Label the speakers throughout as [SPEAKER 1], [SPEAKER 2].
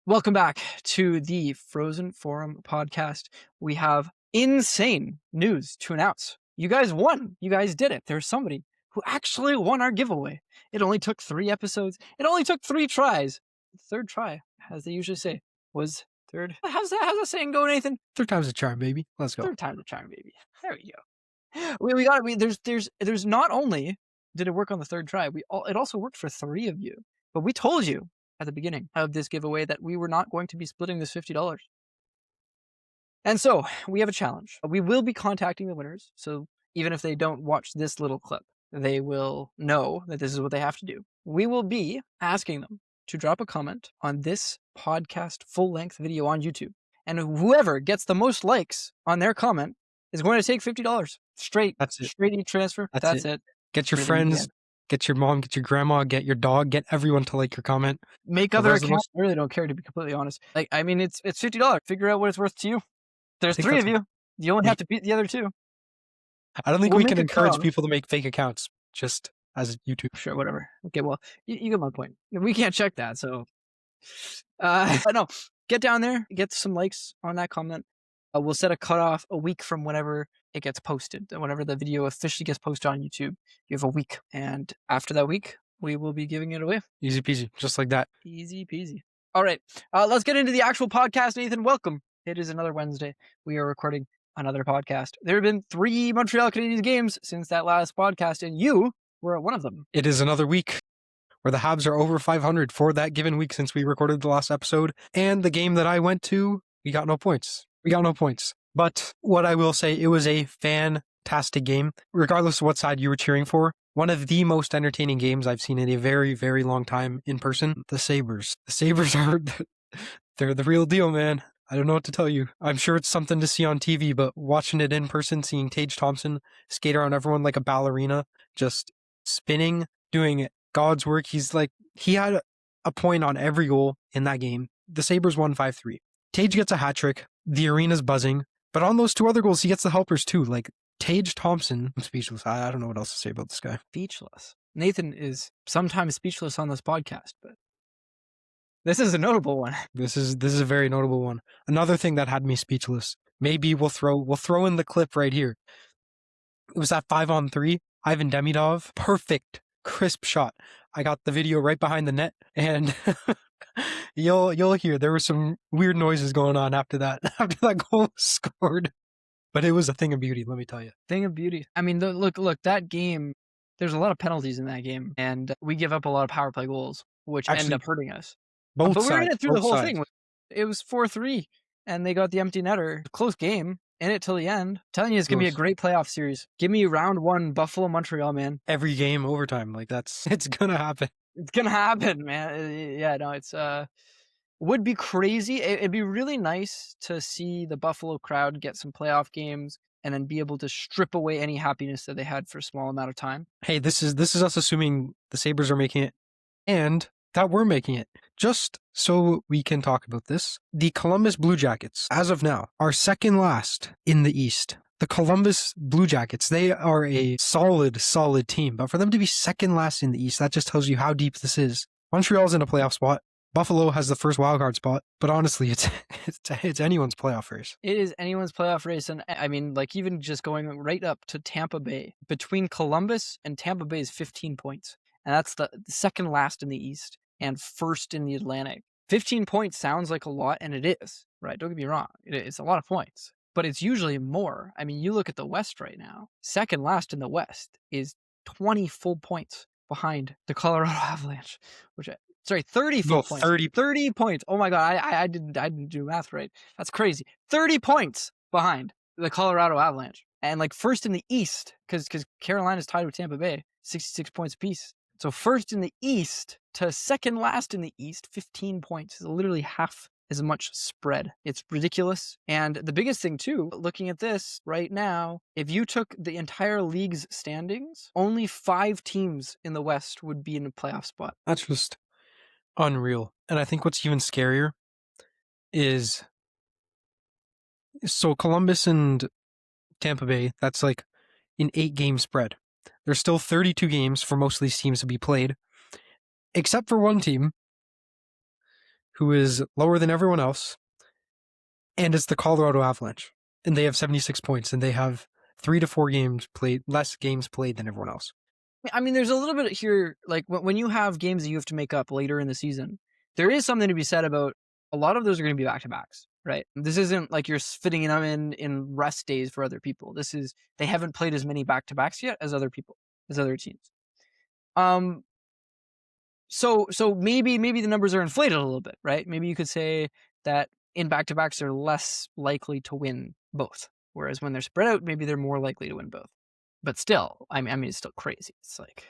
[SPEAKER 1] Welcome back to the Frozen Forum podcast. We have insane news to announce. You guys won. You guys did it. There's somebody who actually won our giveaway. It only took 3 episodes. It only took 3 tries. The third try, as they usually say, was third. How's that saying go, Nathan?
[SPEAKER 2] Third time's a charm, baby. Let's go.
[SPEAKER 1] Third time's a charm, baby. There we go. We got it. There's not only did it work on the third try, it also worked for 3 of you. But we told you at the beginning of this giveaway that we were not going to be splitting this $50. And so we have a challenge. We will be contacting the winners. So even if they don't watch this little clip, they will know that this is what they have to do. We will be asking them to drop a comment on this podcast full-length video on YouTube. And whoever gets the most likes on their comment is going to take $50 straight.
[SPEAKER 2] That's it.
[SPEAKER 1] Straight e-transfer. That's it.
[SPEAKER 2] Get your friends, get your mom, get your grandma, get your dog, get everyone to like your comment.
[SPEAKER 1] Make other accounts. I really don't care, to be completely honest. Like, I mean, it's $50. Figure out what it's worth to you. There's 3 of you. You only have to beat the other 2.
[SPEAKER 2] I don't think we can encourage people to make fake accounts just as YouTube.
[SPEAKER 1] Sure, whatever. Okay, well, you get my point. We can't check that, so. No, get down there, get some likes on that comment. We'll set a cutoff a week from whenever it gets posted. Whenever the video officially gets posted on YouTube, you have a week. And after that week, we will be giving it away.
[SPEAKER 2] Easy peasy, just like that.
[SPEAKER 1] Easy peasy. All right, let's get into the actual podcast. Nathan, welcome. It is another Wednesday. We are recording another podcast. There have been 3 Montreal Canadiens games since that last podcast, and you were at one of them.
[SPEAKER 2] It is another week where the Habs are over 500 for that given week since we recorded the last episode. And the game that I went to, we got no points. But what I will say, it was a fantastic game. Regardless of what side you were cheering for, one of the most entertaining games I've seen in a very, very long time in person. The Sabres. The Sabres they're the real deal, man. I don't know what to tell you. I'm sure it's something to see on TV, but watching it in person, seeing Tage Thompson skate around everyone like a ballerina, just spinning, doing God's work. He had a point on every goal in that game. The Sabres won 5-3. Tage gets a hat trick. The arena's buzzing. But on those 2 other goals, he gets the helpers too. Like, Tage Thompson. I'm speechless. I don't know what else to say about this guy.
[SPEAKER 1] Speechless. Nathan is sometimes speechless on this podcast, but this is a notable one.
[SPEAKER 2] This is a very notable one. Another thing that had me speechless. Maybe we'll throw in the clip right here. It was that 5-on-3. Ivan Demidov. Perfect, crisp shot. I got the video right behind the net, and you'll hear there were some weird noises going on after that goal was scored. But it was a thing of beauty, let me tell you.
[SPEAKER 1] Thing of beauty. I mean, look, that game, there's a lot of penalties in that game, and we give up a lot of power play goals, which end up hurting us.
[SPEAKER 2] But
[SPEAKER 1] we were in it through the whole thing. It was 4-3, and they got the empty netter. Close game. In it till the end. I'm telling you, it's going to be a great playoff series. Give me round 1, Buffalo, Montreal, man.
[SPEAKER 2] Every game, overtime. It's going to happen.
[SPEAKER 1] It's going to happen, man. Yeah, no, it's would be crazy. It'd be really nice to see the Buffalo crowd get some playoff games and then be able to strip away any happiness that they had for a small amount of time.
[SPEAKER 2] Hey, this is us assuming the Sabres are making it and that we're making it. Just so we can talk about this, the Columbus Blue Jackets, as of now, are second last in the East. The Columbus Blue Jackets, they are a solid team, but for them to be second last in the East, that just tells you how deep this is. Montreal's in a playoff spot. Buffalo has the first wildcard spot, but honestly, it's anyone's playoff race.
[SPEAKER 1] It is anyone's playoff race, and I mean, like, even just going right up to Tampa Bay. Between Columbus and Tampa Bay is 15 points, and that's the second last in the East and first in the Atlantic. 15 points sounds like a lot, and it is, right? Don't get me wrong. It's a lot of points, but it's usually more. I mean, you look at the West right now, second last in the West is 20 full points behind the Colorado Avalanche, 30 full points. 30 points. Oh my God, I didn't do math right. That's crazy. 30 points behind the Colorado Avalanche. And like first in the East, because Carolina's tied with Tampa Bay, 66 points apiece. So first in the East to second last in the East, 15 points. Is literally half as much spread. It's ridiculous. And the biggest thing too, looking at this right now, if you took the entire league's standings, only 5 teams in the West would be in a playoff spot.
[SPEAKER 2] That's just unreal. And I think what's even scarier is, so Columbus and Tampa Bay, that's like an 8-game spread. There's still 32 games for most of these teams to be played, except for one team, who is lower than everyone else, and it's the Colorado Avalanche. And they have 76 points, and they have 3 to 4 games played, less games played than everyone else.
[SPEAKER 1] I mean, there's a little bit here, like when you have games that you have to make up later in the season, there is something to be said about a lot of those are going to be back-to-backs, right? This isn't like you're fitting them in rest days for other people. They haven't played as many back-to-backs yet as other teams. So maybe the numbers are inflated a little bit, right? Maybe you could say that in back-to-backs they're less likely to win both, whereas when they're spread out, maybe they're more likely to win both. But still, I mean, it's still crazy. It's like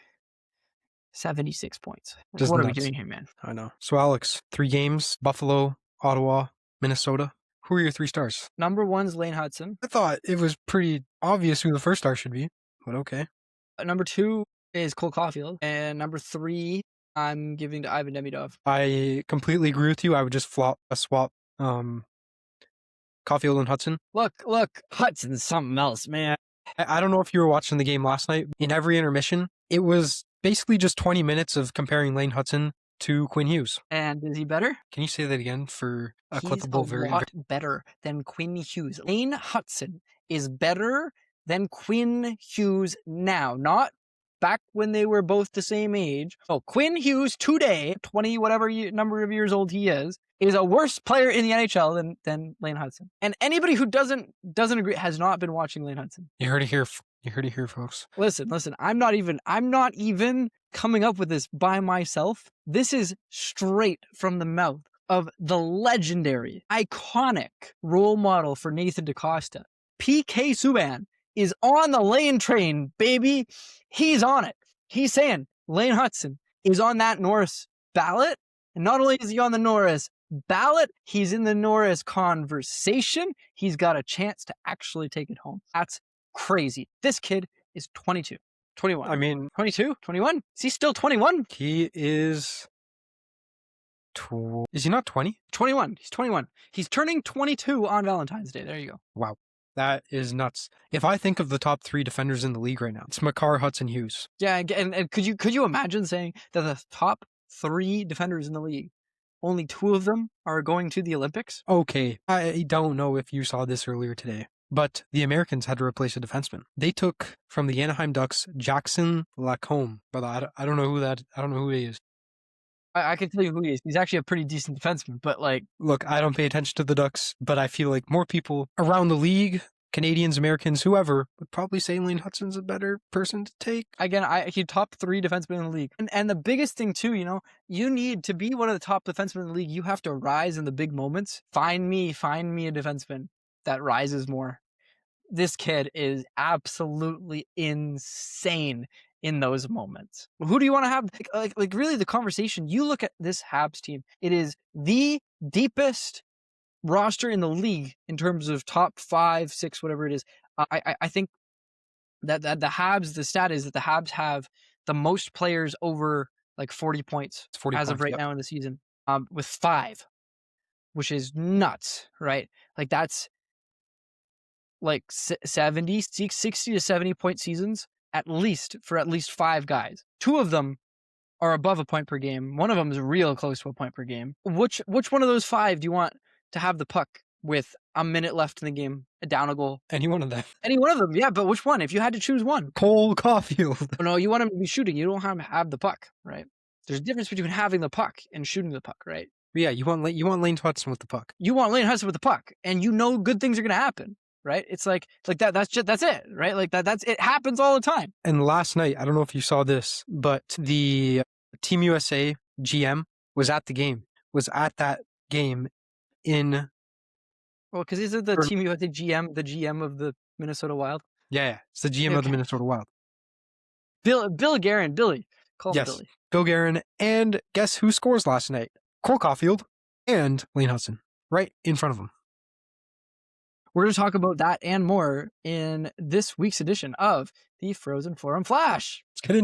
[SPEAKER 1] 76 points.
[SPEAKER 2] Just
[SPEAKER 1] what
[SPEAKER 2] nuts.
[SPEAKER 1] Are we doing here, man?
[SPEAKER 2] I know. So, Alex, 3 games: Buffalo, Ottawa, Minnesota. Who are your 3 stars?
[SPEAKER 1] Number 1's Lane Hutson.
[SPEAKER 2] I thought it was pretty obvious who the first star should be, but okay.
[SPEAKER 1] Number 2 is Cole Caufield, and number 3 I'm giving to Ivan Demidov.
[SPEAKER 2] I completely agree with you. I would just swap Caufield and Hudson.
[SPEAKER 1] Look, Hudson's something else, man.
[SPEAKER 2] I don't know if you were watching the game last night. In every intermission, it was basically just 20 minutes of comparing Lane Hutson to Quinn Hughes.
[SPEAKER 1] And is he better?
[SPEAKER 2] Can you say that again for a
[SPEAKER 1] He's
[SPEAKER 2] clippable
[SPEAKER 1] a lot better than Quinn Hughes. Lane Hutson is better than Quinn Hughes now, not back when they were both the same age. Oh, Quinn Hughes today, 20 whatever number of years old he is a worse player in the NHL than Lane Hutson. And anybody who doesn't agree has not been watching Lane Hutson.
[SPEAKER 2] You heard it here. You heard it here, folks.
[SPEAKER 1] Listen. I'm not even coming up with this by myself. This is straight from the mouth of the legendary, iconic role model for Nathan DaCosta. PK Subban is on the Lane train, baby. He's on it. He's saying Lane Hutson is on that Norris ballot. And not only is he on the Norris ballot, he's in the Norris conversation. He's got a chance to actually take it home. That's crazy. This kid is 22, 21.
[SPEAKER 2] I mean,
[SPEAKER 1] 22, 21? Is he still 21?
[SPEAKER 2] He is... Is he not 20?
[SPEAKER 1] 21. He's 21. He's turning 22 on Valentine's Day. There you go.
[SPEAKER 2] Wow. That is nuts. If I think of the top 3 defenders in the league right now, it's Makar, Hudson, Hughes.
[SPEAKER 1] Yeah, and could you imagine saying that the top 3 defenders in the league, only 2 of them are going to the Olympics?
[SPEAKER 2] Okay, I don't know if you saw this earlier today, but the Americans had to replace a defenseman. They took from the Anaheim Ducks Jackson Lacombe, but I don't know who he is.
[SPEAKER 1] I can tell you who he is. He's actually a pretty decent defenseman, but like... Look,
[SPEAKER 2] I don't pay attention to the Ducks, but I feel like more people around the league, Canadians, Americans, whoever, would probably say Lane Hutson's a better person to take.
[SPEAKER 1] Again, he's top 3 defenseman in the league. And the biggest thing too, you need to be one of the top defensemen in the league. You have to rise in the big moments. Find me a defenseman that rises more. This kid is absolutely insane in those moments. Who do you want to have? Like really the conversation, you look at this Habs team, it is the deepest roster in the league in terms of top 5, 6, whatever it is. I think that the Habs, the stat is that the Habs have the most players over like 40 points
[SPEAKER 2] 40
[SPEAKER 1] as
[SPEAKER 2] points,
[SPEAKER 1] of right now in the season, with 5, which is nuts, right? Like that's like 60 to 70 point seasons at least for at least 5 guys. 2 of them are above a point per game. One of them is real close to a point per game. Which one of those 5 do you want to have the puck with a minute left in the game, down a goal?
[SPEAKER 2] Any one of them.
[SPEAKER 1] Any one of them, yeah, but which one? If you had to choose one.
[SPEAKER 2] Cole Caufield.
[SPEAKER 1] No, you want him to be shooting. You don't have the puck, right? There's a difference between having the puck and shooting the puck, right?
[SPEAKER 2] Yeah, you want Lane Hutson with the puck.
[SPEAKER 1] You want Lane Hutson with the puck, and good things are going to happen. Right? It's like that. That's it. Right? Like that's it happens all the time.
[SPEAKER 2] And last night, I don't know if you saw this, but the Team USA GM was at that game in.
[SPEAKER 1] Well, because is it the Team USA GM, the GM of the Minnesota Wild?
[SPEAKER 2] Yeah, it's the GM of the Minnesota Wild.
[SPEAKER 1] Bill Guerin, Billy. Call him Billy.
[SPEAKER 2] Bill Guerin. And guess who scores last night? Cole Caufield and Lane Hutson, right in front of him.
[SPEAKER 1] We're going to talk about that and more in this week's edition of the Frozen Forum Flash.
[SPEAKER 2] Let's get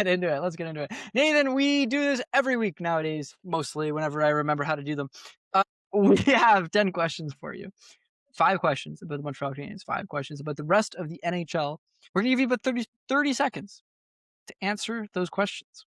[SPEAKER 2] into it.
[SPEAKER 1] Nathan, we do this every week nowadays, mostly whenever I remember how to do them. We have 10 questions for you. 5 questions about the Montreal Canadiens, 5 questions about the rest of the NHL. We're going to give you about 30 seconds to answer those questions.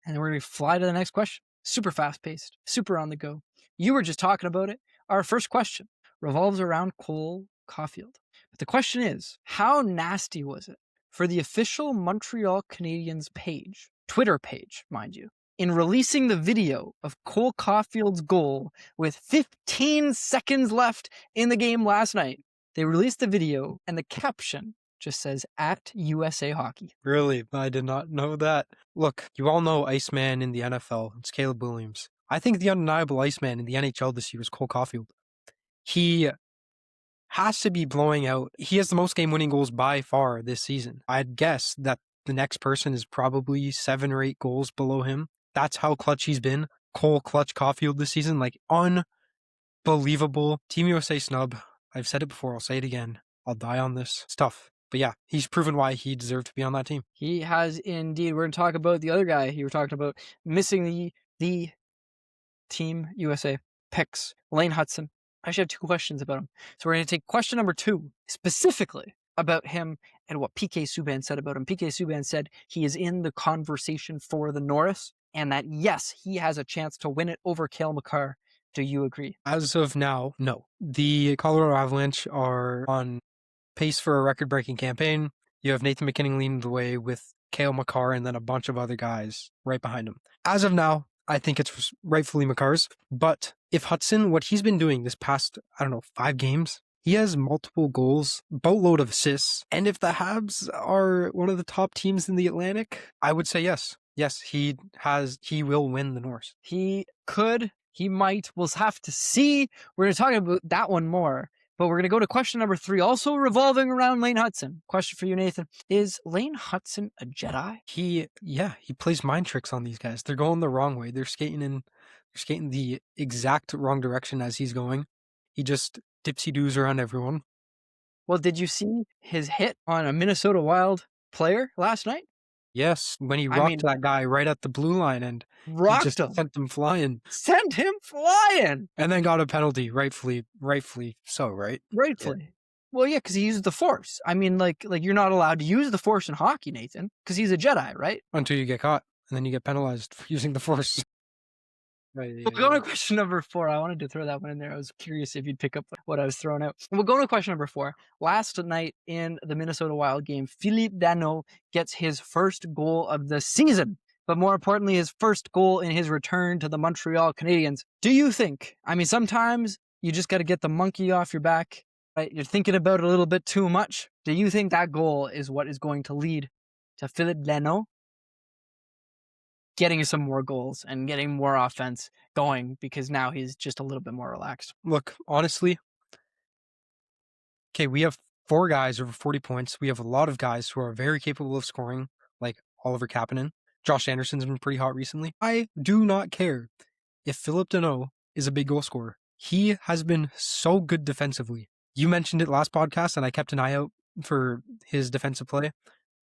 [SPEAKER 1] And then we're going to fly to the next question. super fast-paced, super on the go. You were just talking about it. Our first question revolves around Cole Caufield. But the question is, how nasty was it for the official Montreal Canadiens page, Twitter page, mind you, in releasing the video of Cole Caufield's goal with 15 seconds left in the game last night? They released the video, and the caption just says, at USA Hockey.
[SPEAKER 2] Really? I did not know that. Look, you all know Iceman in the NFL. It's Caleb Williams. I think the undeniable Iceman in the NHL this year is Cole Caufield. He has to be blowing out. He has the most game-winning goals by far this season. I'd guess that the next person is probably 7 or 8 goals below him. That's how clutch he's been. Cole Clutch Caufield this season. Like, unbelievable. Team USA snub. I've said it before. I'll say it again. I'll die on this. It's tough. But yeah, he's proven why he deserved to be on that team.
[SPEAKER 1] He has indeed. We're going to talk about the other guy you were talking about missing the Team USA picks, Lane Hutson. I actually have 2 questions about him. So we're going to take question number 2, specifically about him and what PK Subban said about him. PK Subban said he is in the conversation for the Norris and that, yes, he has a chance to win it over Cale Makar. Do you agree?
[SPEAKER 2] As of now, no. The Colorado Avalanche are on pace for a record-breaking campaign. You have Nathan McKinnon leading the way with Cale Makar and then a bunch of other guys right behind him. As of now, I think it's rightfully Makar's. But if Hudson, what he's been doing this past, 5 games, he has multiple goals, boatload of assists. And if the Habs are one of the top teams in the Atlantic, I would say yes. Yes, he will win the Norris.
[SPEAKER 1] He could, he might. We'll have to see. We're going to talk about that one more. But we're going to go to question number 3, also revolving around Lane Hutson. Question for you, Nathan. Is Lane Hutson a Jedi?
[SPEAKER 2] He plays mind tricks on these guys. They're going the wrong way. They're skating the exact wrong direction as he's going. He just dipsy-doos around everyone.
[SPEAKER 1] Well, did you see his hit on a Minnesota Wild player last night?
[SPEAKER 2] Yes, when he rocked that guy right at the blue line and
[SPEAKER 1] rocked him.
[SPEAKER 2] Sent him flying.
[SPEAKER 1] Sent him flying!
[SPEAKER 2] And then got a penalty, rightfully so, right?
[SPEAKER 1] Rightfully. Yeah. Well, yeah, because he used the Force. I mean, like you're not allowed to use the Force in hockey, Nathan, because he's a Jedi, right?
[SPEAKER 2] Until you get caught, and then you get penalized for using the Force.
[SPEAKER 1] Right, yeah, we'll go to question number 4. I wanted to throw that one in there. I was curious if you'd pick up what I was throwing out. We'll go to question number 4. Last night in the Minnesota Wild game, Philippe Danault gets his first goal of the season, but more importantly, his first goal in his return to the Montreal Canadiens. Do you think, sometimes you just got to get the monkey off your back, right? You're thinking about it a little bit too much. Do you think that goal is what is going to lead to Philippe Danault getting some more goals and getting more offense going because now he's just a little bit more relaxed?
[SPEAKER 2] Look, honestly, okay, we have 4 guys over 40 points. We have a lot of guys who are very capable of scoring, like Oliver Kapanen. Josh Anderson's been pretty hot recently. I do not care if Philippe Danault is a big goal scorer. He has been so good defensively. You mentioned it last podcast, and I kept an eye out for his defensive play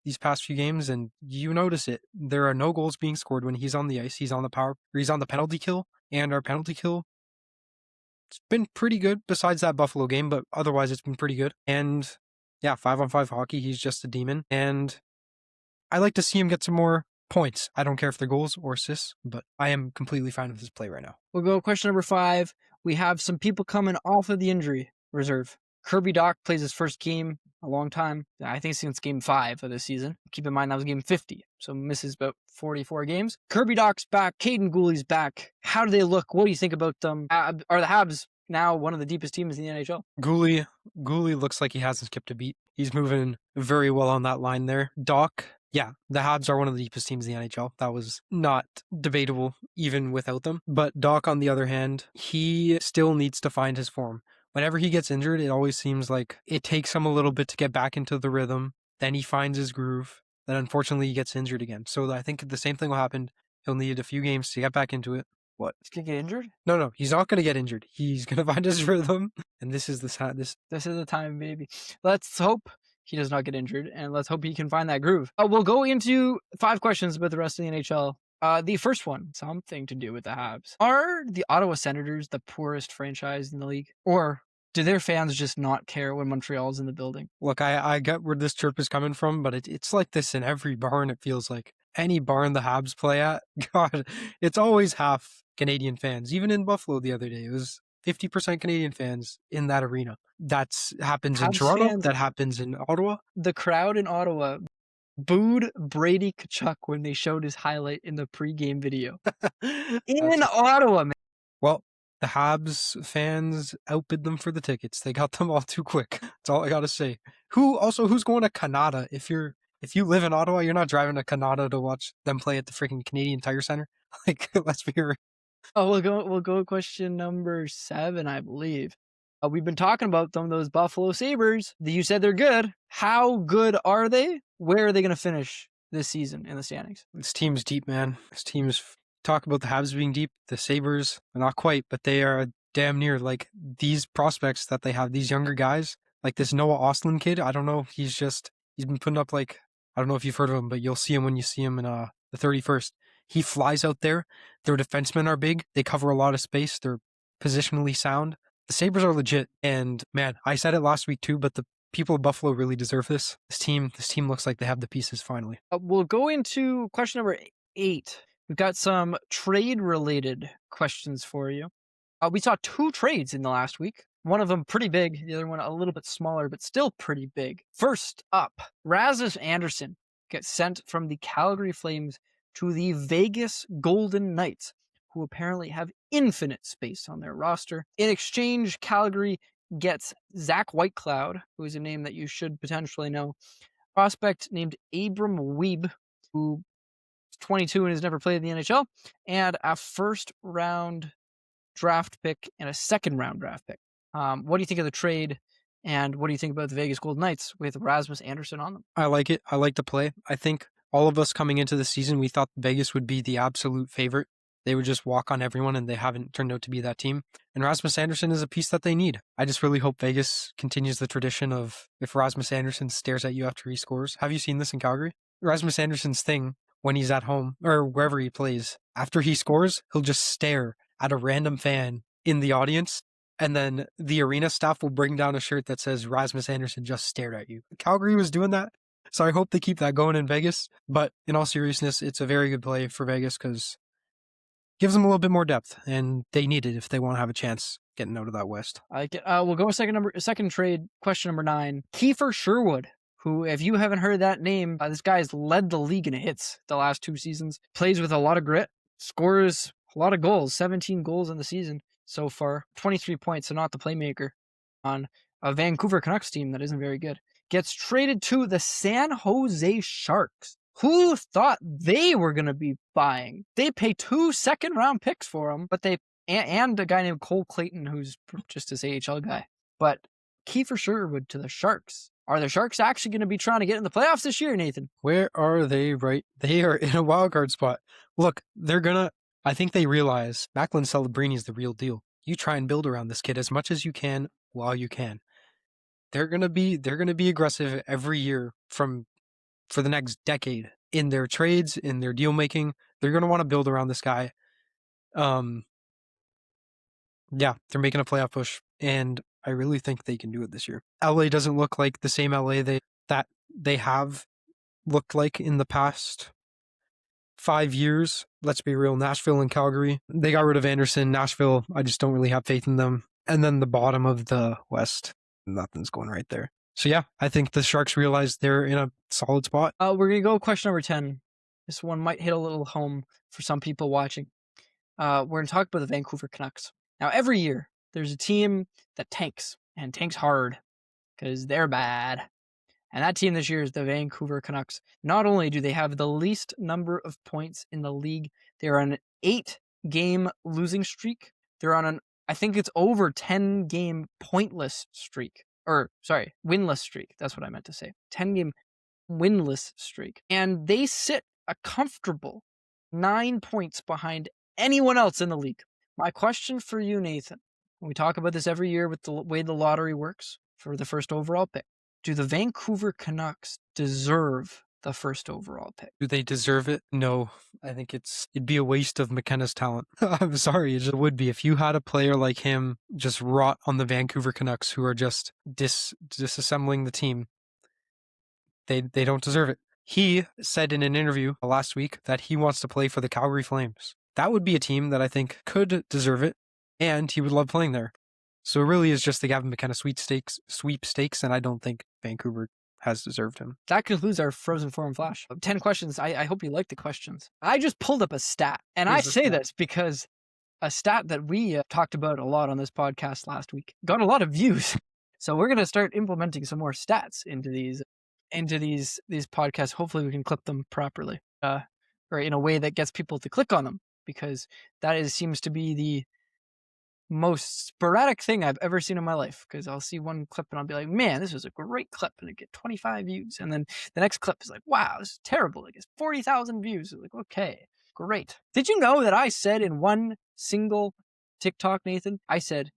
[SPEAKER 2] these past few games, and you notice it. There are no goals being scored when he's on the ice. He's on the penalty kill, and our penalty kill, it's been pretty good besides that Buffalo game, but otherwise it's been pretty good. And yeah, 5-on-5 hockey, he's just a demon, and I like to see him get some more points. I don't care if they're goals or assists, but I am completely fine with his play right now.
[SPEAKER 1] We'll go question number 5. We have some people coming off of the injury reserve. Kirby Dach plays his first game a long time. I think since game 5 of the season. Keep in mind that was game 50, so misses about 44 games. Kirby Dach's back. Caden Gooley's back. How do they look? What do you think about them? Are the Habs now one of the deepest teams in the NHL?
[SPEAKER 2] Gooley looks like he hasn't skipped a beat. He's moving very well on that line there. Dach, yeah, the Habs are one of the deepest teams in the NHL. That was not debatable even without them. But Dach, on the other hand, he still needs to find his form. Whenever he gets injured, it always seems like it takes him a little bit to get back into the rhythm. Then he finds his groove. Then unfortunately he gets injured again. So I think the same thing will happen. He'll need a few games to get back into it. What?
[SPEAKER 1] He's going to get injured?
[SPEAKER 2] No, he's not going to get injured. He's going to find his rhythm. And this is the
[SPEAKER 1] time, baby. Let's hope he does not get injured, and let's hope he can find that groove. We'll go into 5 questions about the rest of the NHL. The first one, something to do with the Habs. Are the Ottawa Senators the poorest franchise in the league? Or do their fans just not care when Montreal's in the building?
[SPEAKER 2] Look, I get where this chirp is coming from, but it's like this in every barn, it feels like. any barn the Habs play at, God, it's always half Canadian fans. Even in Buffalo the other day, it was 50% Canadian fans in that arena. That happens in
[SPEAKER 1] Habs
[SPEAKER 2] Toronto.
[SPEAKER 1] fans,
[SPEAKER 2] That happens in Ottawa.
[SPEAKER 1] the crowd in Ottawa booed Brady Tkachuk when they showed his highlight in the pregame video. In Ottawa, man.
[SPEAKER 2] Well, the Habs fans outbid them for the tickets. They got them all too quick. That's all I gotta say. Who's going to Canada? If you live in Ottawa, you're not driving to Canada to watch them play at the freaking Canadian Tire Center. Like, let's be real.
[SPEAKER 1] Oh, we'll go question number 7, I believe. We've been talking about them, those Buffalo Sabres. You said they're good. How good are they? Where are they going to finish this season in the standings?
[SPEAKER 2] This team's deep, man. This team's talk about the Habs being deep. The Sabres are not quite, but they are damn near. Like, these prospects that they have, these younger guys, like this Noah Ostlund kid. I don't know. He's been putting up, like, I don't know if you've heard of him, but you'll see him when you see him in the 31st. He flies out there. Their defensemen are big. They cover a lot of space. They're positionally sound. The Sabres are legit. And man, I said it last week too, but the people of Buffalo really deserve this. This team looks like they have the pieces finally.
[SPEAKER 1] We'll go into question number 8. We've got some trade-related questions for you. We saw 2 trades in the last week. One of them pretty big, the other one a little bit smaller, but still pretty big. First up, Rasmus Andersson gets sent from the Calgary Flames to the Vegas Golden Knights, who apparently have infinite space on their roster. In exchange, Calgary gets Zach Whitecloud, who is a name that you should potentially know, prospect named Abram Weeb, who is 22 and has never played in the NHL, and a first-round draft pick and a second-round draft pick. What do you think of the trade, and what do you think about the Vegas Golden Knights with Rasmus Andersson on them?
[SPEAKER 2] I like it. I like the play. I think all of us coming into the season, we thought Vegas would be the absolute favorite. They would just walk on everyone, and they haven't turned out to be that team. And Rasmus Andersson is a piece that they need. I just really hope Vegas continues the tradition of if Rasmus Andersson stares at you after he scores. Have you seen this in Calgary? Rasmus Andersson's thing when he's at home or wherever he plays, after he scores, he'll just stare at a random fan in the audience, and then the arena staff will bring down a shirt that says Rasmus Andersson just stared at you. Calgary was doing that, so I hope they keep that going in Vegas. But in all seriousness, it's a very good play for Vegas because it gives them a little bit more depth, and they need it if they want to have a chance getting out of that West.
[SPEAKER 1] I like it. We'll go second trade, question number 9. Kiefer Sherwood, who, if you haven't heard that name, this guy has led the league in hits the last 2 seasons. Plays with a lot of grit, scores a lot of goals, 17 goals in the season so far, 23 points, so not the playmaker on a Vancouver Canucks team that isn't very good. Gets traded to the San Jose Sharks. Who thought they were going to be buying? They pay 2 second-round picks for him, but and a guy named Cole Clayton, who's just his AHL guy. But Kiefer Sherwood to the Sharks. Are the Sharks actually going to be trying to get in the playoffs this year, Nathan?
[SPEAKER 2] Where are they? Right, they are in a wild card spot. Look, I think they realize Macklin Celebrini is the real deal. You try and build around this kid as much as you can while you can. They're gonna be aggressive every year for the next decade in their trades, in their deal making. They're gonna want to build around this guy. Yeah, they're making a playoff push, and I really think they can do it this year. LA doesn't look like the same LA that they have looked like in the past 5 years. Let's be real. Nashville and Calgary, they got rid of Anderson. Nashville, I just don't really have faith in them. And then the bottom of the West, nothing's going right there. So yeah, I think the Sharks realize they're in a solid spot.
[SPEAKER 1] We're going to go question number 10. This one might hit a little home for some people watching. We're going to talk about the Vancouver Canucks. Now, every year, there's a team that tanks, and tanks hard, because they're bad. And that team this year is the Vancouver Canucks. Not only do they have the least number of points in the league, they're on an 8-game losing streak. They're on I think it's over 10-game pointless streak. Winless streak. That's what I meant to say. 10-game winless streak. And they sit a comfortable 9 points behind anyone else in the league. My question for you, Nathan, we talk about this every year with the way the lottery works for the first overall pick. Do the Vancouver Canucks deserve the first overall pick?
[SPEAKER 2] Do they deserve it? No. I think it'd be a waste of McKenna's talent. I'm sorry, it just would be. If you had a player like him just rot on the Vancouver Canucks who are just disassembling the team, they don't deserve it. He said in an interview last week that he wants to play for the Calgary Flames. That would be a team that I think could deserve it, and he would love playing there. So it really is just the Gavin McKenna sweepstakes, and I don't think Vancouver has deserved him.
[SPEAKER 1] That concludes our Frozen Forum Flash. 10 questions. I hope you like the questions. I just pulled up a stat, and I say this because a stat that we talked about a lot on this podcast last week got a lot of views. So we're going to start implementing some more stats into these podcasts. Hopefully we can clip them properly, or in a way that gets people to click on them, because seems to be the most sporadic thing I've ever seen in my life. Because I'll see one clip and I'll be like, man, this was a great clip, and it get 25 views. And then the next clip is like, wow, this is terrible. It gets 40,000 views. Like, okay, great. Did you know that I said in one single TikTok, Nathan, I said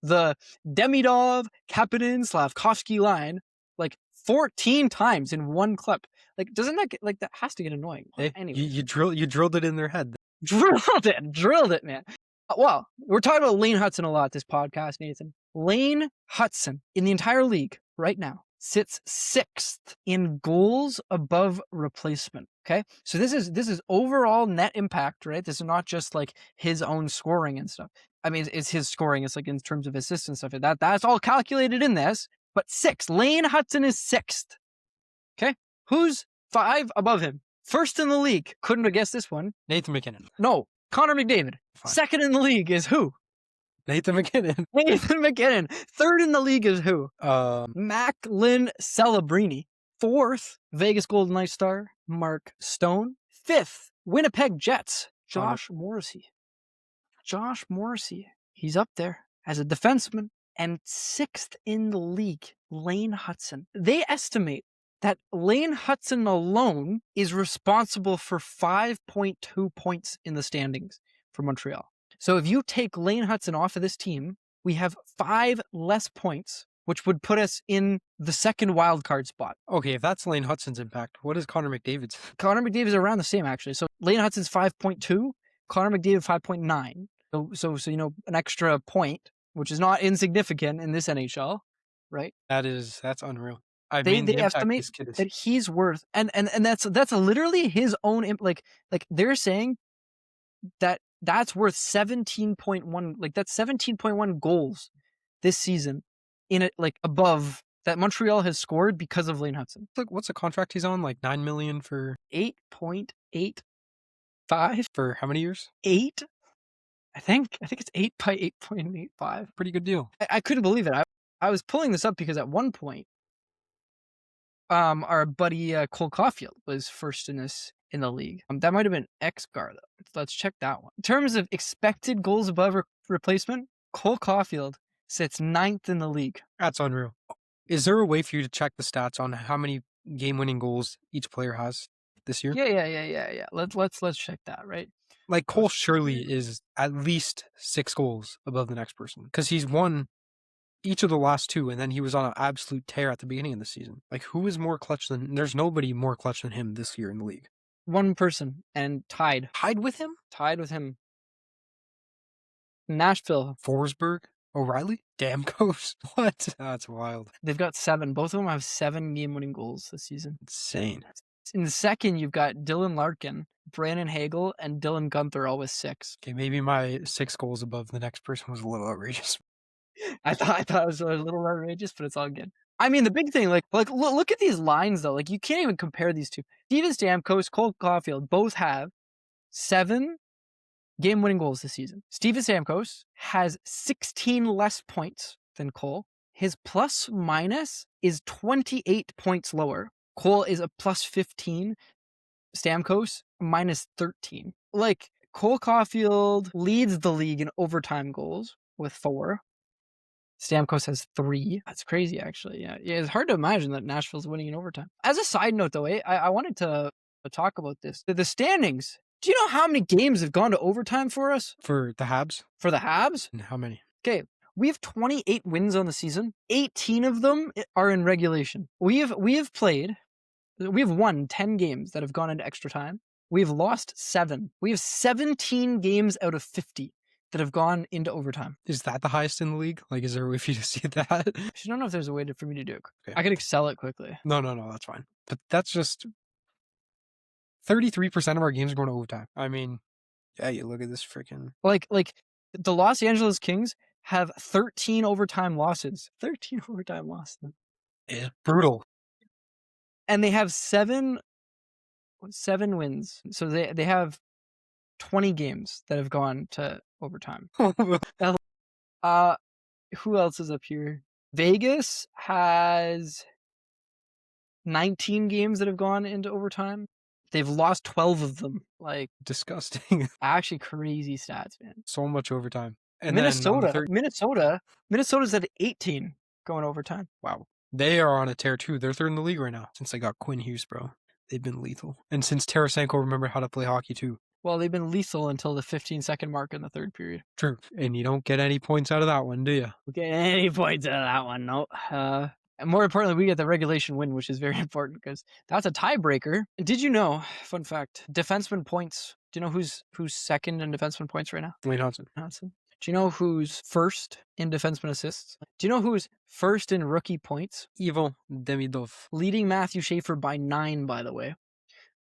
[SPEAKER 1] the Demidov, Kapanen, Slavkovsky line like 14 times in one clip? Like, doesn't that get, like, that has to get annoying?
[SPEAKER 2] Hey,
[SPEAKER 1] anyway,
[SPEAKER 2] you drilled it in their head.
[SPEAKER 1] Drilled it, man. Well, we're talking about Lane Hutson a lot this podcast, Nathan. Lane Hutson in the entire league right now sits 6th in goals above replacement. Okay, so this is overall net impact, right? This is not just like his own scoring and stuff. I mean, it's his scoring. It's like in terms of assists and stuff. That's all calculated in this. But 6th, Lane Hutson is 6th. Okay, who's 5 above him? First in the league. Couldn't have guessed this one.
[SPEAKER 2] Nathan McKinnon.
[SPEAKER 1] No, Connor McDavid. Fine. Second in the league is who?
[SPEAKER 2] Nathan McKinnon.
[SPEAKER 1] Nathan McKinnon. Third in the league is who? Macklin Celebrini. 4th, Vegas Golden Knights star Mark Stone. 5th, Winnipeg Jets, Josh Morrissey. Josh Morrissey. He's up there as a defenseman. And 6th in the league, Lane Hutson. They estimate that Lane Hutson alone is responsible for 5.2 points in the standings for Montreal. So if you take Lane Hutson off of this team, we have 5 less points, which would put us in the second wildcard spot.
[SPEAKER 2] Okay, if that's Lane Hutson's impact, what is Connor McDavid's?
[SPEAKER 1] Connor McDavid's around the same, actually. So Lane Hutson's 5.2, Connor McDavid 5.9. So an extra point, which is not insignificant in this NHL, right?
[SPEAKER 2] That's unreal.
[SPEAKER 1] They estimate that he's worth, and that's literally his own, like they're saying that's worth 17.1, like that's 17.1 goals this season in it, like above that Montreal has scored because of Lane Hutson.
[SPEAKER 2] Like, what's the contract he's on? Like 9 million for
[SPEAKER 1] 8.85
[SPEAKER 2] for how many years?
[SPEAKER 1] 8. I think it's 8 by 8.85.
[SPEAKER 2] Pretty good deal.
[SPEAKER 1] I couldn't believe it. I was pulling this up because at one point, our buddy Cole Caufield was first in the league. That might have been XGAR though. Let's check that one. In terms of expected goals above replacement, Cole Caufield sits 9th in the league.
[SPEAKER 2] That's unreal. Is there a way for you to check the stats on how many game-winning goals each player has this year?
[SPEAKER 1] Yeah. Let's check that, right?
[SPEAKER 2] Like Cole surely is at least 6 goals above the next person because he's won each of the last 2, and then he was on an absolute tear at the beginning of the season. Like, who is more clutch than... There's nobody more clutch than him this year in the league.
[SPEAKER 1] One person, and tied.
[SPEAKER 2] Tied with him?
[SPEAKER 1] Tied with him. Nashville.
[SPEAKER 2] Forsberg? O'Reilly? Damn coach. What? That's wild.
[SPEAKER 1] They've got 7. Both of them have 7 game-winning goals this season.
[SPEAKER 2] Insane.
[SPEAKER 1] In the second, you've got Dylan Larkin, Brandon Hagel, and Dylan Gunther, all with 6.
[SPEAKER 2] Okay, maybe my 6 goals above the next person was a little outrageous.
[SPEAKER 1] I thought it was a little outrageous, but it's all good. I mean, the big thing, like look at these lines though. Like, you can't even compare these two. Steven Stamkos, Cole Caufield both have 7 game-winning goals this season. Steven Stamkos has 16 less points than Cole. His plus minus is 28 points lower. Cole is a plus 15. Stamkos minus 13. Like, Cole Caufield leads the league in overtime goals with 4. Stamkos has 3. That's crazy, actually. Yeah, it's hard to imagine that Nashville's winning in overtime. As a side note, though, I wanted to talk about this. The standings. Do you know how many games have gone to overtime for us?
[SPEAKER 2] For the Habs?
[SPEAKER 1] For the Habs?
[SPEAKER 2] And how many?
[SPEAKER 1] Okay, we have 28 wins on the season. 18 of them are in regulation. We have won 10 games that have gone into extra time. We've lost 7. We have 17 games out of 50 that have gone into overtime.
[SPEAKER 2] Is that the highest in the league? Like, is there a way for you to see that?
[SPEAKER 1] I don't know if there's a way for me to do it.
[SPEAKER 2] Okay.
[SPEAKER 1] I could excel it quickly.
[SPEAKER 2] No, that's fine. But that's just 33% of our games are going to overtime. I mean, yeah, you look at this freaking...
[SPEAKER 1] Like the Los Angeles Kings have 13 overtime losses. 13 overtime losses.
[SPEAKER 2] It's brutal.
[SPEAKER 1] And they have seven wins. So they have 20 games that have gone to overtime. Who else is up here? Vegas has 19 games that have gone into overtime. They've lost 12 of them. Like,
[SPEAKER 2] disgusting.
[SPEAKER 1] Actually crazy stats, man.
[SPEAKER 2] So much overtime. And
[SPEAKER 1] Minnesota's at 18 going overtime.
[SPEAKER 2] Wow. They are on a tear too. They're third in the league right now since they got Quinn Hughes, bro. They've been lethal. And since Tarasenko remembered how to play hockey too.
[SPEAKER 1] Well, they've been lethal until the 15-second mark in the third period.
[SPEAKER 2] True. And you don't get any points out of that one, do you?
[SPEAKER 1] We get any points out of that one, no. And more importantly, we get the regulation win, which is very important because that's a tiebreaker. Did you know, fun fact, defenseman points, do you know who's second in defenseman points right now?
[SPEAKER 2] Wayne Hudson.
[SPEAKER 1] Do you know who's first in defenseman assists? Do you know who's first in rookie points?
[SPEAKER 2] Ivan Demidov.
[SPEAKER 1] Leading Matthew Schaefer by 9, by the way.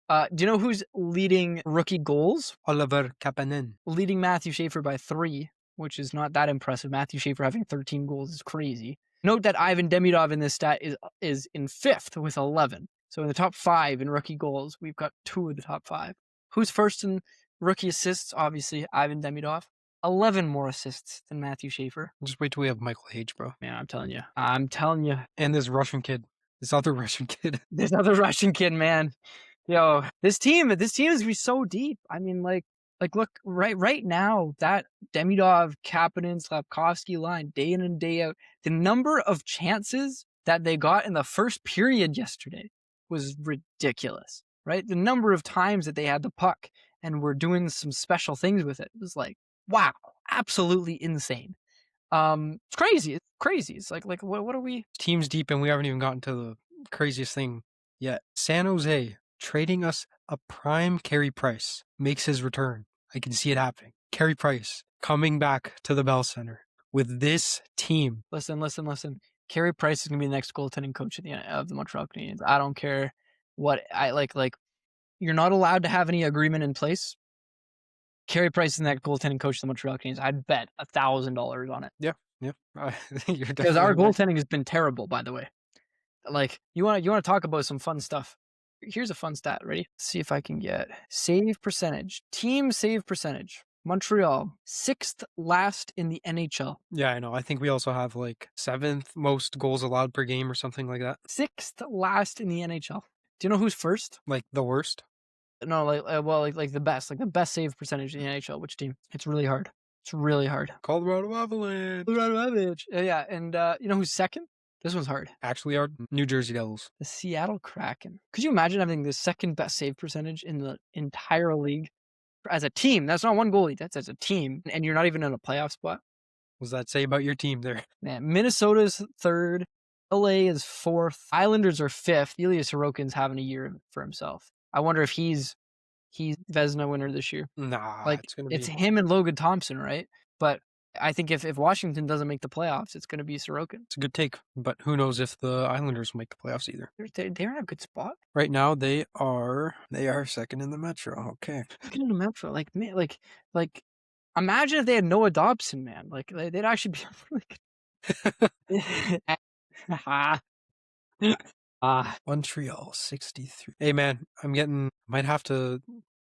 [SPEAKER 1] Do you know who's leading rookie goals?
[SPEAKER 2] Oliver Kapanen.
[SPEAKER 1] Leading Matthew Schaefer by 3, which is not that impressive. Matthew Schaefer having 13 goals is crazy. Note that Ivan Demidov in this stat is in 5th with 11. So in the top 5 in rookie goals, we've got 2 of the top 5. Who's first in rookie assists? Obviously, Ivan Demidov. 11 more assists than Matthew Schaefer.
[SPEAKER 2] Just wait till we have Michael Hage, bro.
[SPEAKER 1] Man, I'm telling you. And
[SPEAKER 2] this Russian kid. This other Russian kid.
[SPEAKER 1] This other Russian kid, man. Yo, this team is going to be so deep. I mean, like look, right now, that Demidov, Kapanen, Slafkovsky line, day in and day out, the number of chances that they got in the first period yesterday was ridiculous, right? The number of times that they had the puck and were doing some special things with it was like, wow, absolutely insane. It's crazy. It's like what are we?
[SPEAKER 2] Team's deep and we haven't even gotten to the craziest thing yet. San Jose trading us a prime Carey Price makes his return. I can see it happening. Carey Price coming back to the Bell Center with this team.
[SPEAKER 1] Listen. Carey Price is going to be the next goaltending coach of the Montreal Canadiens. I don't care what I like. You're not allowed to have any agreement in place. Carey Price is the next goaltending coach of the Montreal Canadiens. I'd bet $1,000 on it.
[SPEAKER 2] Yeah. I think you're
[SPEAKER 1] because our goaltending has been terrible, by the way. Like, you want to talk about some fun stuff. Here's a fun stat. Ready? Let's see if I can get save percentage. Team save percentage. Montreal, 6th last in the NHL.
[SPEAKER 2] Yeah, I know. I think we also have 7th most goals allowed per game or something like that.
[SPEAKER 1] 6th last in the NHL. Do you know who's first?
[SPEAKER 2] Like the worst?
[SPEAKER 1] No, like the best. Like the best save percentage in the NHL. Which team? It's really hard.
[SPEAKER 2] Colorado Avalanche.
[SPEAKER 1] Yeah, and you know who's second? This one's hard.
[SPEAKER 2] Actually, our New Jersey Devils.
[SPEAKER 1] The Seattle Kraken. Could you imagine having the second best save percentage in the entire league as a team? That's not one goalie. That's as a team. And you're not even in a playoff spot.
[SPEAKER 2] What does that say about your team there?
[SPEAKER 1] Man, Minnesota's 3rd. LA is 4th. Islanders are 5th. Ilya Sorokin's having a year for himself. I wonder if he's Vezina winner this year.
[SPEAKER 2] Nah,
[SPEAKER 1] it's him and Logan Thompson, right? But I think if Washington doesn't make the playoffs, it's going to be Sorokin.
[SPEAKER 2] It's a good take, but who knows if the Islanders will make the playoffs either.
[SPEAKER 1] They're in a good spot.
[SPEAKER 2] Right now, they are 2nd in the Metro. Okay.
[SPEAKER 1] 2nd in the Metro. Like, imagine if they had Noah Dobson, man. Like, they'd actually be
[SPEAKER 2] Montreal, 63. Hey, man, might have to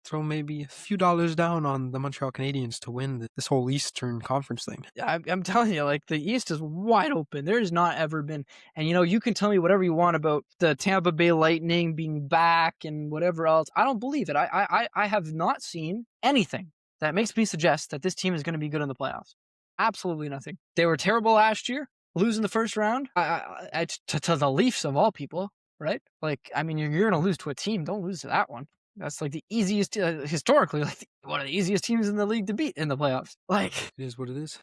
[SPEAKER 2] throw maybe a few dollars down on the Montreal Canadiens to win this whole Eastern Conference thing.
[SPEAKER 1] I'm telling you, the East is wide open. There's not ever been, and you can tell me whatever you want about the Tampa Bay Lightning being back and whatever else. I don't believe it. I have not seen anything that makes me suggest that this team is going to be good in the playoffs. Absolutely nothing. They were terrible last year, losing the first round to the Leafs of all people, right? You're going to lose to a team. Don't lose to that one. That's the easiest, historically, one of the easiest teams in the league to beat in the playoffs. It
[SPEAKER 2] is what it is.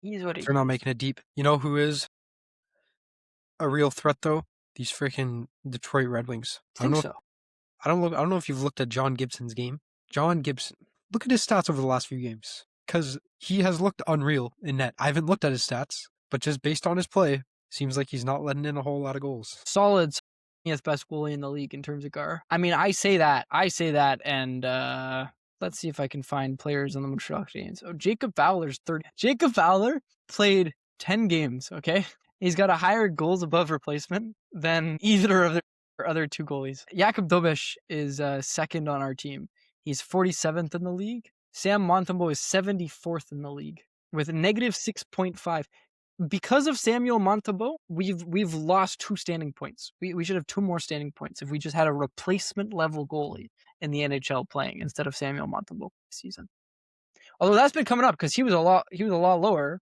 [SPEAKER 1] They're
[SPEAKER 2] not making it deep. You know who is a real threat though? These freaking Detroit Red Wings.
[SPEAKER 1] I
[SPEAKER 2] don't know if you've looked at John Gibson's game. John Gibson. Look at his stats over the last few games, because he has looked unreal in net. I haven't looked at his stats, but just based on his play, seems like he's not letting in a whole lot of goals.
[SPEAKER 1] Solid Yes, best goalie in the league in terms of GAR. I mean, I say that, and let's see if I can find players on the Montreal Canadiens. Oh, Jacob Fowler's third. Jacob Fowler played 10 games, okay? He's got a higher goals above replacement than either of their other two goalies. Jakub Dobeš is second on our team. He's 47th in the league. Sam Montembeault is 74th in the league with negative 6.5. Because of Samuel Montembeault, we've lost 2 standing points. We should have 2 more standing points if we just had a replacement level goalie in the NHL playing instead of Samuel Montembeault this season. Although that's been coming up because he was a lot lower.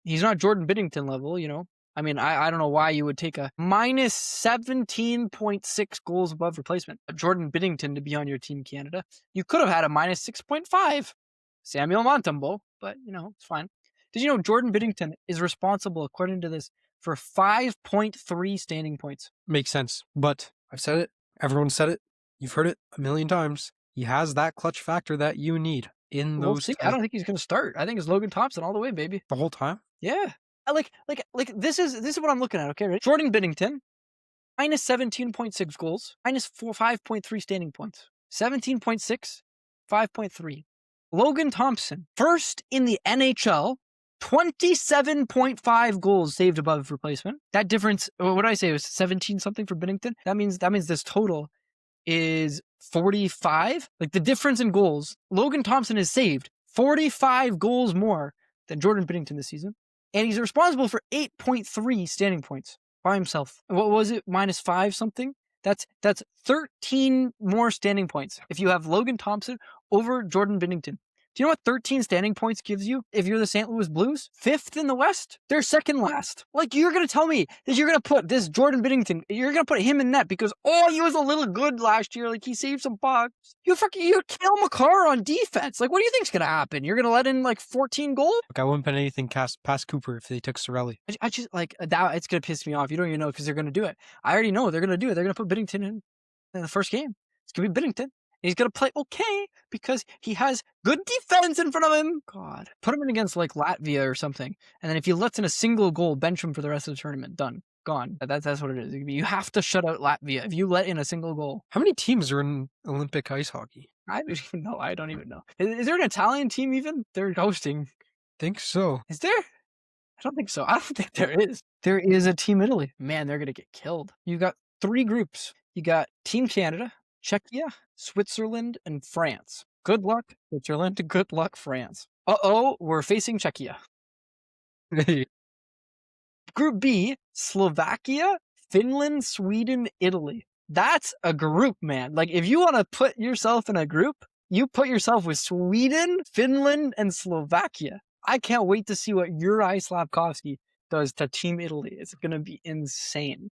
[SPEAKER 1] He's not Jordan Binnington level, you know. I mean, I don't know why you would take a minus 17.6 goals above replacement Jordan Binnington to be on your Team Canada. You could have had a minus 6.5 Samuel Montembeault, but you know, it's fine. Did you know Jordan Binnington is responsible, according to this, for 5.3 standing points?
[SPEAKER 2] Makes sense. But I've said it. Everyone said it. You've heard it a million times. He has that clutch factor that you need in those.
[SPEAKER 1] I don't think he's going to start. I think it's Logan Thompson all the way, baby.
[SPEAKER 2] The whole time?
[SPEAKER 1] Yeah. Like this is what I'm looking at, okay? Right? Jordan Binnington, minus 17.6 goals, minus 5.3 standing points. 17.6, 5.3. Logan Thompson, first in the NHL, 27.5 goals saved above replacement. That difference, what did I say? It was 17 something for Binnington. That means this total is 45. Like the difference in goals, Logan Thompson has saved 45 goals more than Jordan Binnington this season. And he's responsible for 8.3 standing points by himself. What was it? Minus 5 something? That's 13 more standing points if you have Logan Thompson over Jordan Binnington. Do you know what 13 standing points gives you if you're the St. Louis Blues? 5th in the West? They're second last. Like, you're going to tell me that you're going to put this Jordan Binnington, you're going to put him in net because, he was a little good last year. Like, he saved some pucks. You kill McCarr on defense. Like, what do you think's going to happen? You're going to let in, 14 goals?
[SPEAKER 2] Look, I wouldn't put anything past Cooper if they took Cirelli.
[SPEAKER 1] I just, that, it's going to piss me off. You don't even know because they're going to do it. I already know they're going to do it. They're going to put Binnington in the first game. It's going to be Binnington. He's going to play okay because he has good defense in front of him. God. Put him in against Latvia or something. And then if he lets in a single goal, bench him for the rest of the tournament. Done. Gone. That's what it is. You have to shut out Latvia if you let in a single goal.
[SPEAKER 2] How many teams are in Olympic ice hockey?
[SPEAKER 1] I don't even know. I don't even know. Is there an Italian team even? They're hosting.
[SPEAKER 2] Think so.
[SPEAKER 1] Is there? I don't think so. I don't think there is. There is a Team Italy. Man, they're going to get killed. You got 3 groups. You got Team Canada, Czechia, Switzerland, and France. Good luck, Switzerland. Good luck, France. We're facing Czechia. Group B, Slovakia, Finland, Sweden, Italy. That's a group, man. Like, if you want to put yourself in a group, you put yourself with Sweden, Finland, and Slovakia. I can't wait to see what Juraj Slafkovsky does to Team Italy. It's going to be insane.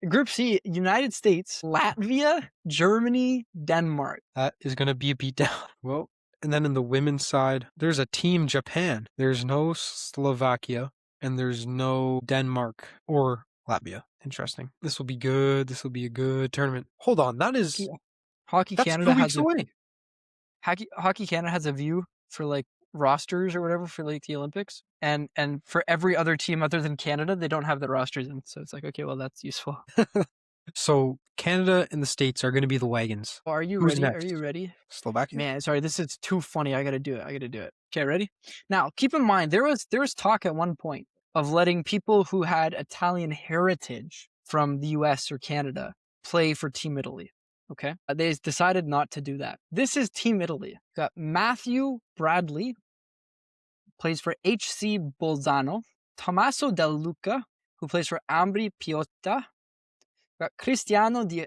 [SPEAKER 1] Group C, United States, Latvia, Germany, Denmark.
[SPEAKER 2] That is going to be a beatdown. Well, and then in the women's side, there's a Team Japan. There's no Slovakia, and there's no Denmark or Latvia. Interesting. This will be good. This will be a good tournament. Hold on. That's
[SPEAKER 1] Canada
[SPEAKER 2] 2 weeks away.
[SPEAKER 1] Hockey Canada has a view for rosters or whatever for the Olympics, and for every other team other than Canada, they don't have the rosters in. So it's okay, well, that's useful.
[SPEAKER 2] So Canada and the States are going to be the wagons.
[SPEAKER 1] Are you
[SPEAKER 2] Who's
[SPEAKER 1] ready?
[SPEAKER 2] next?
[SPEAKER 1] Are you ready?
[SPEAKER 2] Slovakia.
[SPEAKER 1] Man, sorry, this is too funny. I got to do it. Okay, ready? Now, keep in mind there was talk at one point of letting people who had Italian heritage from the US or Canada play for Team Italy. Okay. They decided not to do that. This is Team Italy. Got Matthew Bradley, plays for HC Bolzano. Tommaso Del Luca, who plays for Ambri Piotta. Got Cristiano Di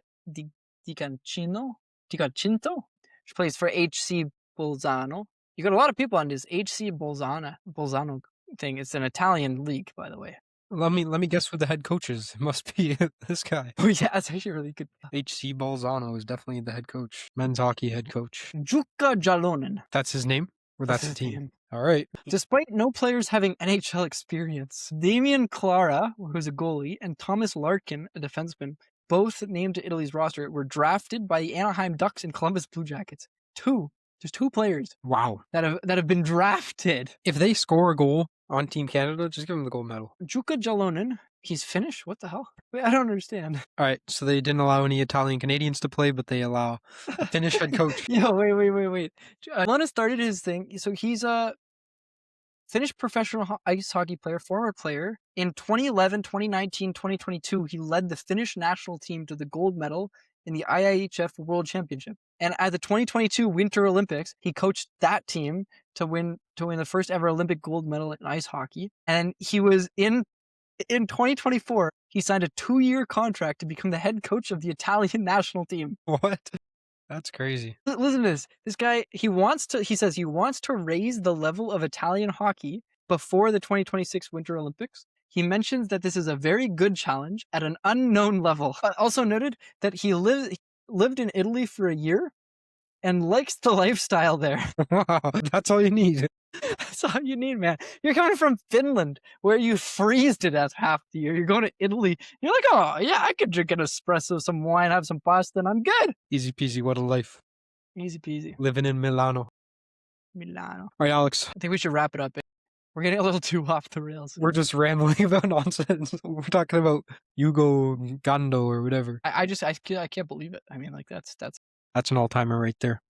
[SPEAKER 1] Cancinto, who plays for HC Bolzano. You got a lot of people on this HC Bolzano thing. It's an Italian league, by the way.
[SPEAKER 2] Let me guess who the head coach is. It must be this guy.
[SPEAKER 1] Oh yeah, that's actually really good.
[SPEAKER 2] HC Bolzano is definitely the head coach. Men's hockey head coach.
[SPEAKER 1] Jukka Jalonen.
[SPEAKER 2] That's his name? Or that's the team? All right.
[SPEAKER 1] Despite no players having NHL experience, Damian Clara, who's a goalie, and Thomas Larkin, a defenseman, both named to Italy's roster, were drafted by the Anaheim Ducks and Columbus Blue Jackets. There's 2 players.
[SPEAKER 2] Wow.
[SPEAKER 1] That have been drafted.
[SPEAKER 2] If they score a goal on Team Canada, just give them the gold medal.
[SPEAKER 1] Jukka Jalonen He's Finnish? What the hell? Wait, I don't understand.
[SPEAKER 2] All right, so they didn't allow any Italian Canadians to play, but they allow a Finnish head coach.
[SPEAKER 1] Yo, wait. Lana started his thing. So he's a Finnish professional ice hockey player, former player. In 2011, 2019, 2022, he led the Finnish national team to the gold medal in the IIHF World Championship. And at the 2022 Winter Olympics, he coached that team to win the first ever Olympic gold medal in ice hockey. And he was in 2024, he signed a 2-year contract to become the head coach of the Italian national team.
[SPEAKER 2] What? That's crazy.
[SPEAKER 1] Listen to this. This guy, he says he wants to raise the level of Italian hockey before the 2026 Winter Olympics. He mentions that this is a very good challenge at an unknown level. Also noted that he lived in Italy for a year and likes the lifestyle there.
[SPEAKER 2] Wow, that's all you need.
[SPEAKER 1] That's all you need, man. You're coming from Finland, where you freeze to death half the year. You're going to Italy. You're like, oh, yeah, I could drink an espresso, some wine, have some pasta, and I'm good.
[SPEAKER 2] Easy peasy, what a life.
[SPEAKER 1] Easy peasy.
[SPEAKER 2] Living in Milano.
[SPEAKER 1] Milano.
[SPEAKER 2] All right, Alex.
[SPEAKER 1] I think we should wrap it up. We're getting a little too off the rails.
[SPEAKER 2] We're just rambling about nonsense. We're talking about Hugo Gando or whatever.
[SPEAKER 1] I can't believe it. I mean, like, that's
[SPEAKER 2] an all-timer right there.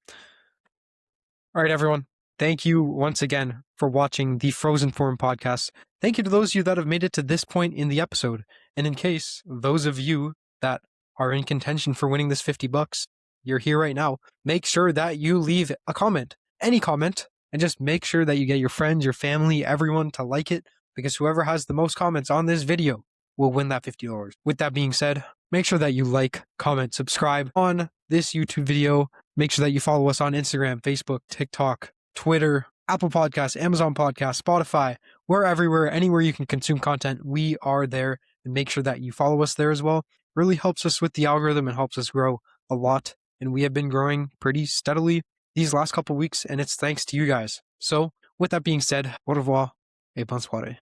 [SPEAKER 2] All right, everyone. Thank you once again for watching the Frozen Form podcast. Thank you to those of you that have made it to this point in the episode. And in case those of you that are in contention for winning this $50, you're here right now, make sure that you leave a comment, any comment, and just make sure that you get your friends, your family, everyone to like it, because whoever has the most comments on this video will win that $50. With that being said, make sure that you like, comment, subscribe on this YouTube video. Make sure that you follow us on Instagram, Facebook, TikTok, Twitter, Apple Podcasts, Amazon Podcasts, Spotify. We're everywhere, anywhere you can consume content, we are there. And make sure that you follow us there as well. Really helps us with the algorithm and helps us grow a lot. And we have been growing pretty steadily these last couple weeks, and it's thanks to you guys. So, with that being said, au revoir et bonsoir.